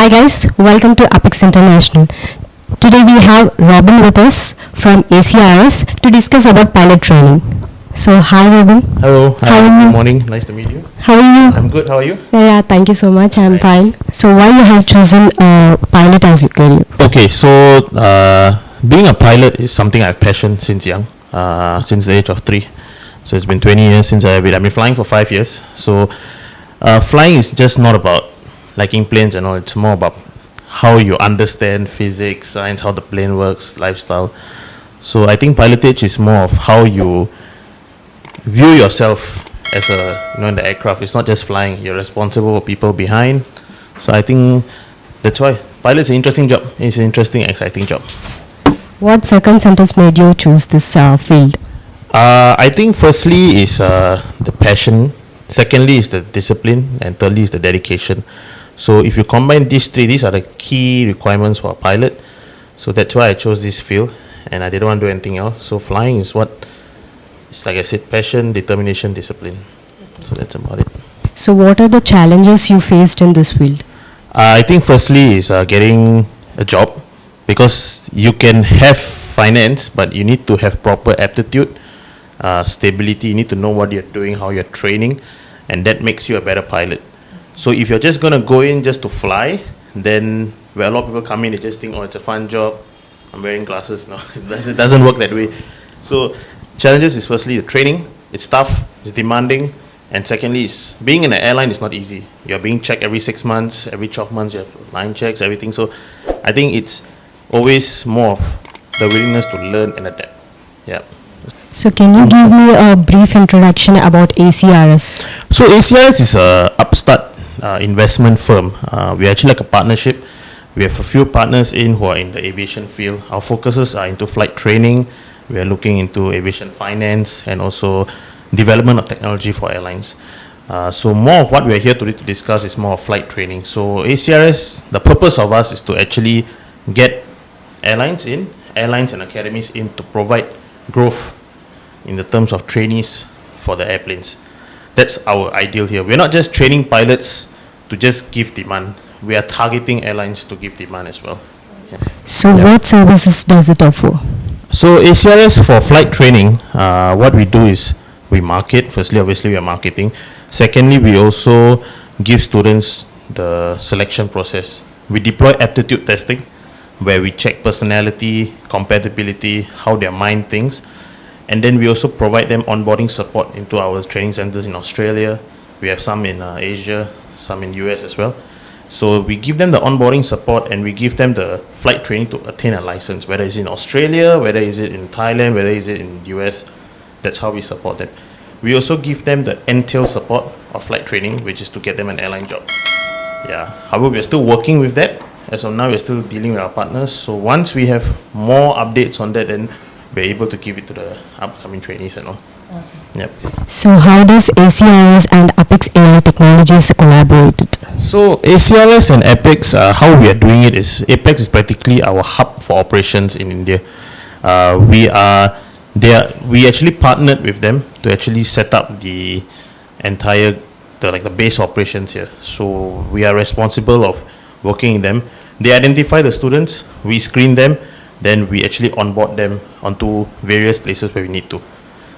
Hi guys, welcome to Apex International. Today we have Robin with us from ACRS to discuss about pilot training. So hi Robin. Hello. How are you? Good morning. Nice to meet you. How are you? I'm good. How are you? Yeah, thank you so much. I'm fine. So why you have chosen pilot as your career? Okay, so being a pilot is something I've passion since young, since the age of 3. So it's been 20 years since I've been flying for 5 years. So flying is just not about liking planes and all. It's more about how you understand physics, science, how the plane works, lifestyle. So I think pilotage is more of how you view yourself as in the aircraft. It's not just flying. You're responsible for people behind. So I think that's why pilot's an interesting job. It's an interesting, exciting job. What circumstances made you choose this field? I think firstly is the passion. Secondly is the discipline, and thirdly is the dedication. So if you combine these three, these are the key requirements for a pilot. So that's why I chose this field, and I didn't want to do anything else. So flying is what, it's like I said, passion, determination, discipline. So that's about it. So what are the challenges you faced in this field? I think firstly is getting a job, because you can have finance, but you need to have proper aptitude, stability. You need to know what you're doing, how you're training, and that makes you a better pilot. So if you're just going to go in just to fly, then where a lot of people come in, they just think, oh, it's a fun job, I'm wearing glasses. No, it doesn't work that way. So challenges is firstly the training. It's tough, it's demanding, and secondly is being in an airline is not easy. You're being checked every 6 months, every 12 months, you have line checks, everything. So I think it's always more of the willingness to learn and adapt. Yeah. So can you give me a brief introduction about ACRS? So ACRS is a upstart investment firm. We're actually like a partnership. We have a few partners who are in the aviation field. Our focuses are into flight training. We are looking into aviation finance and also development of technology for airlines. So more of what we are here today to discuss is more of flight training. So ACRS, the purpose of us is to actually get airlines and academies in to provide growth in the terms of trainees for the airplanes. That's our ideal here. We're not just training pilots to just give demand. We are targeting airlines to give demand as well. Yeah. So what services does it offer? So ACRS for flight training, what we do is we market. Firstly, obviously we are marketing. Secondly, we also give students the selection process. We deploy aptitude testing, where we check personality, compatibility, how their mind thinks. And then we also provide them onboarding support into our training centers in Australia. We have some in Asia, some in US as well. So we give them the onboarding support, and we give them the flight training to attain a license, whether it's in Australia, whether it's in Thailand, whether it's in US. That's how we support them. We also give them the entail support of flight training, which is to get them an airline job. Yeah. However, we're still working with that. As of now, we're still dealing with our partners. So once we have more updates on that, then we're able to give it to the upcoming trainees and all. Okay. Yep. So how does ACRS and Apex AI Technologies collaborated? So ACRS and Apex, how we are doing it is, Apex is practically our hub for operations in India. We actually partnered with them to actually set up the entire, the base operations here. So we are responsible of working in them. They identify the students, we screen them, then we actually onboard them onto various places where we need to.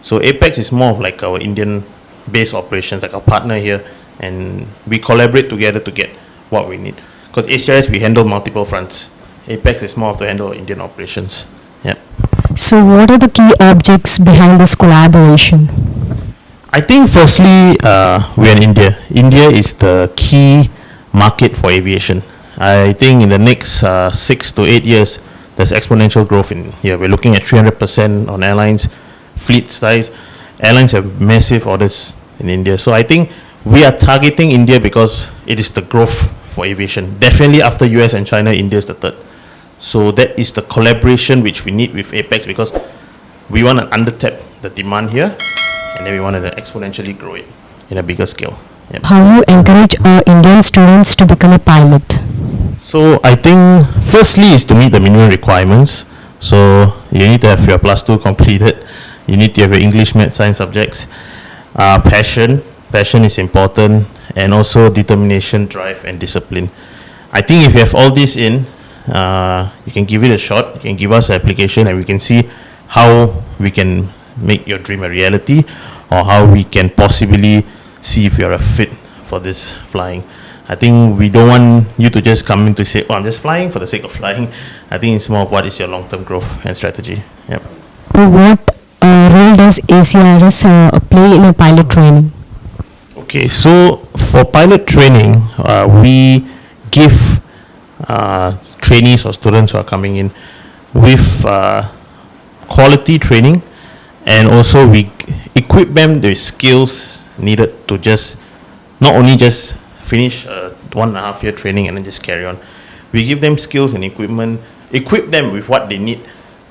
So Apex is more of like our Indian base operations, like our partner here, and we collaborate together to get what we need. Because ACRS, we handle multiple fronts. Apex is more of to handle Indian operations. Yeah. So what are the key objects behind this collaboration? I think firstly, we are in India. India is the key market for aviation. I think in the next 6 to 8 years, there's exponential growth in here. We're looking at 300% on airlines, fleet size. Airlines have massive orders in India. So I think we are targeting India because it is the growth for aviation. Definitely after US and China, India is the third. So that is the collaboration which we need with Apex, because we want to undertap the demand here, and then we want to exponentially grow it in a bigger scale. Yep. How you encourage Indian students to become a pilot? So I think firstly is to meet the minimum requirements. So you need to have your +2 completed. You need to have your English, Math, Science subjects. Passion is important, and also determination, drive, and discipline. I think if you have all this in, you can give it a shot. You can give us an application, and we can see how we can make your dream a reality, or how we can possibly see if you're a fit for this flying. I think we don't want you to just come in to say, "Oh, I'm just flying for the sake of flying." I think it's more of what is your long-term growth and strategy. Yep. What role does ACRS play in a pilot training? Okay, so for pilot training, we give trainees or students who are coming in with quality training, and also we equip them with skills needed to just not only just finish a 1.5 year training and then just carry on. We give them skills and equipment, equip them with what they need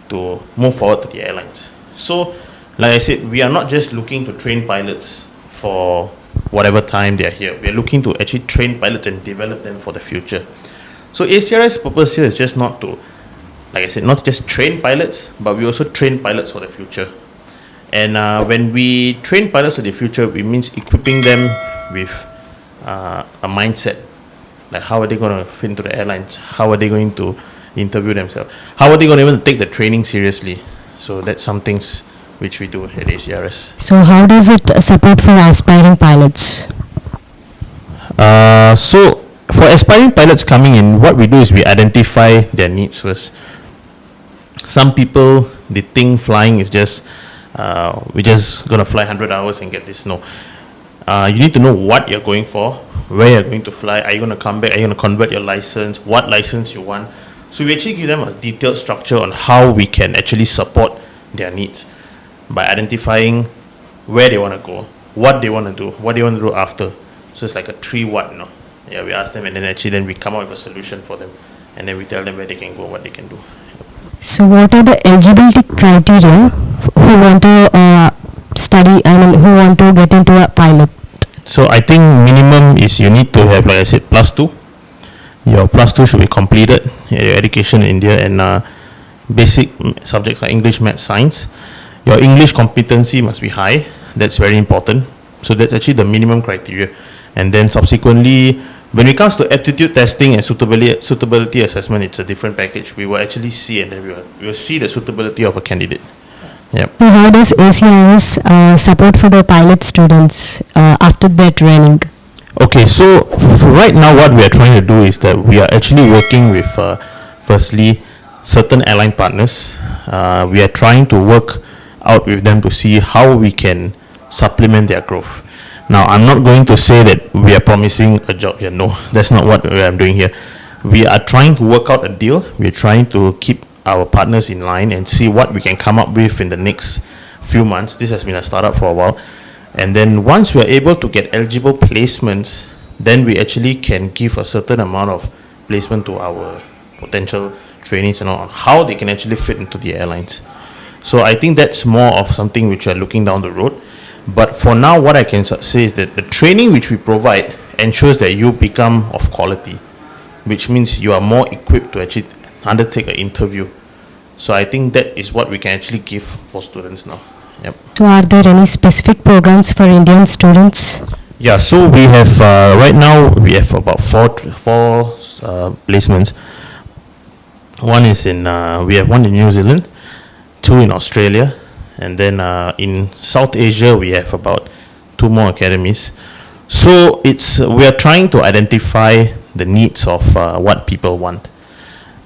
to move forward to the airlines. So, like I said, we are not just looking to train pilots for whatever time they are here. We are looking to actually train pilots and develop them for the future. So ACRS' purpose here is just not to, like I said, not just train pilots, but we also train pilots for the future. And when we train pilots for the future, it means equipping them with a mindset. Like, how are they going to fit into the airlines? How are they going to interview themselves? How are they going to even take the training seriously? So that's some things which we do at ACRS. So how does it support for aspiring pilots? So for aspiring pilots coming in, what we do is we identify their needs first. Some people, they think flying is just, we're just going to fly 100 hours and get this. No. You need to know what you're going for, where you're going to fly, are you going to come back, are you going to convert your license, what license you want. So we actually give them a detailed structure on how we can actually support their needs by identifying where they want to go, what they want to do, what they want to do after. So it's like a 3 what, no? Yeah, we ask them, and then we come up with a solution for them, and then we tell them where they can go, what they can do. So what are the eligibility criteria who want to study, who want to get into a pilot? So I think minimum is you need to have, like I said, +2. Your +2 should be completed, your education in India, and basic subjects like English, Maths, Science. Your English competency must be high. That's very important. So that's actually the minimum criteria. And then subsequently, when it comes to aptitude testing and suitability assessment, it's a different package. We will actually see, and then we will see the suitability of a candidate. Yep. So how does ACRS support for the pilot students after their training? Okay, so for right now, what we are trying to do is that we are actually working with, firstly, certain airline partners. We are trying to work out with them to see how we can supplement their growth. Now, I'm not going to say that we are promising a job here. No, that's not what I'm doing here. We are trying to work out a deal. We're trying to keep our partners in line and see what we can come up with in the next few months. This has been a startup for a while. And then once we're able to get eligible placements, then we actually can give a certain amount of placement to our potential trainees and on how they can actually fit into the airlines. So I think that's more of something which we're looking down the road. But for now, what I can say is that the training which we provide ensures that you become of quality, which means you are more equipped to actually undertake an interview. So I think that is what we can actually give for students now. Yep. So are there any specific programs for Indian students? Yeah, so we have, right now, we have about four placements. One is in, we have one in New Zealand, 2 in Australia, and then in South Asia, we have about 2 more academies. So we are trying to identify the needs of what people want.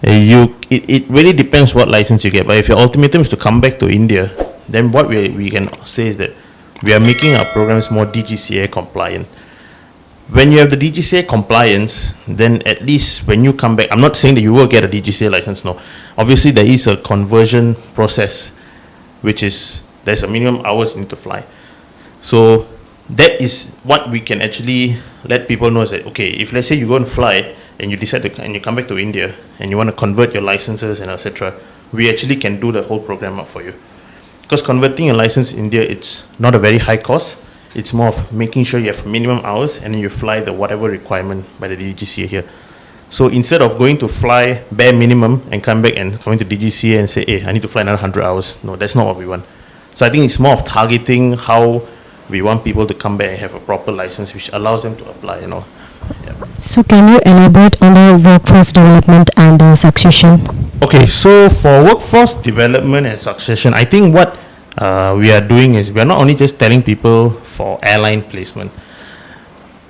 It really depends what license you get, but if your ultimatum is to come back to India, then what we can say is that we are making our programs more DGCA compliant. When you have the DGCA compliance, then at least when you come back, I'm not saying that you will get a DGCA license, no. Obviously, there is a conversion process, which is, there's a minimum hours you need to fly. So that is what we can actually let people know is that, okay, if let's say you go and fly, and you decide to, and you come back to India, and you want to convert your licenses and etc., we actually can do the whole program up for you. Because converting a license in India, it's not a very high cost. It's more of making sure you have minimum hours and then you fly the whatever requirement by the DGCA here. So instead of going to fly bare minimum and come back and coming to DGCA and say, hey, I need to fly another 100 hours. No, that's not what we want. So I think it's more of targeting how we want people to come back and have a proper license which allows them to apply, you know. Yeah. So can you elaborate on the workforce development and succession? Okay, so for workforce development and succession, I think what we are doing is we are not only just telling people for airline placement.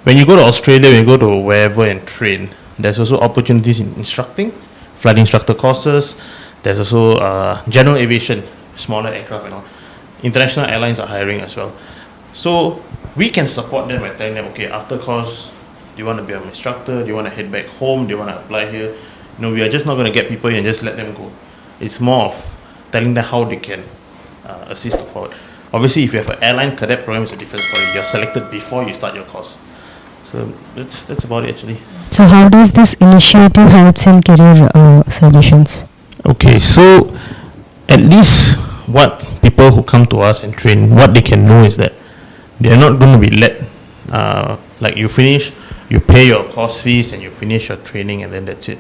When you go to Australia, when you go to wherever and train, there's also opportunities in instructing, flight instructor courses. There's also general aviation, smaller aircraft and all. International airlines are hiring as well. So we can support them by telling them, okay, after course, do you want to be an instructor? Do you want to head back home? Do you want to apply here? No, we are just not going to get people in and just let them go. It's more of telling them how they can assist forward. Obviously, if you have an airline cadet program, it's a different story. You're selected before you start your course. So that's about it actually. So how does this initiative helps in career suggestions? Okay, so at least what people who come to us and train, what they can know is that they are not going to be let, like you finish, you pay your course fees and you finish your training and then that's it.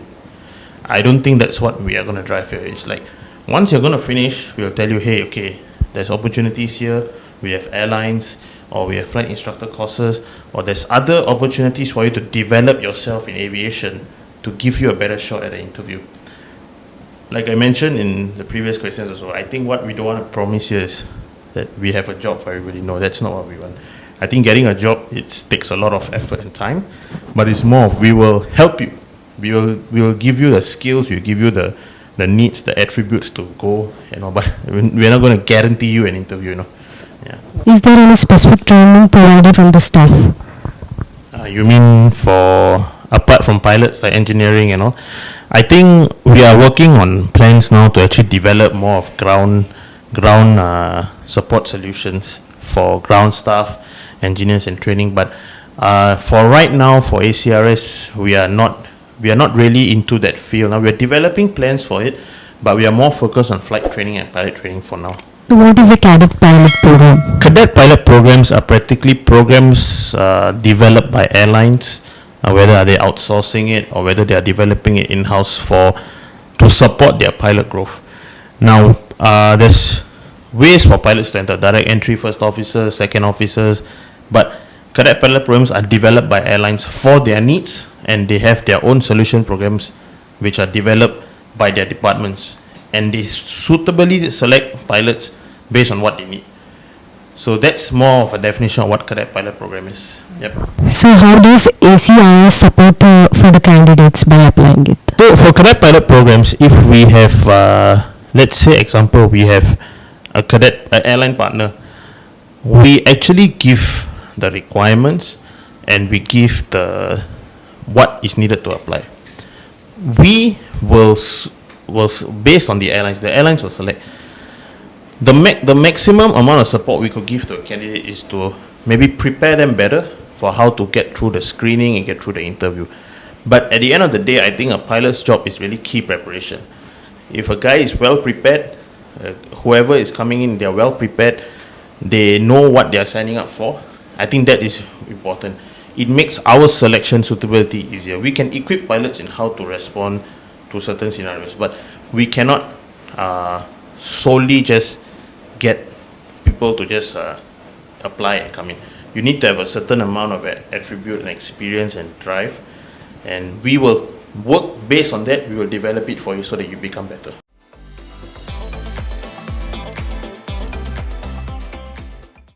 I don't think that's what we are going to drive here. It's like, once you're going to finish, we'll tell you, hey, okay, there's opportunities here. We have airlines, or we have flight instructor courses, or there's other opportunities for you to develop yourself in aviation to give you a better shot at an interview. Like I mentioned in the previous questions also, I think what we don't want to promise here is that we have a job for everybody. No, that's not what we want. I think getting a job, it takes a lot of effort and time, but it's more of we will help you. We will give you the skills, we'll give you the needs, the attributes to go, but we're not going to guarantee you an interview, Yeah. Is there any specific training provided from the staff? You mean for, apart from pilots, like engineering and all? I think we are working on plans now to actually develop more of ground support solutions for ground staff, engineers and training. But for right now, for ACRS, we are not really into that field. Now we are developing plans for it, but we are more focused on flight training and pilot training for now. So what is a cadet pilot program? Cadet pilot programs are practically programs developed by airlines, whether are they outsourcing it or whether they are developing it in-house to support their pilot growth. Now, there's ways for pilots to enter: direct entry, first officers, second officers, but cadet pilot programs are developed by airlines for their needs, and they have their own solution programs which are developed by their departments, and they suitably select pilots based on what they need. So that's more of a definition of what cadet pilot program is. Yep. So how does ACRS support for the candidates by applying it? So for cadet pilot programs, if we have, let's say example, we have a cadet airline partner, we actually give the requirements and we give the what is needed to apply. We will based on the airlines will select. The maximum amount of support we could give to a candidate is to maybe prepare them better for how to get through the screening and get through the interview. But at the end of the day, I think a pilot's job is really key preparation. If a guy is well prepared, whoever is coming in, they're well prepared, they know what they're signing up for, I think that is important. It makes our selection suitability easier. We can equip pilots in how to respond to certain scenarios, but we cannot solely just get people to just apply and come in. You need to have a certain amount of attribute and experience and drive, and we will work based on that. We will develop it for you so that you become better.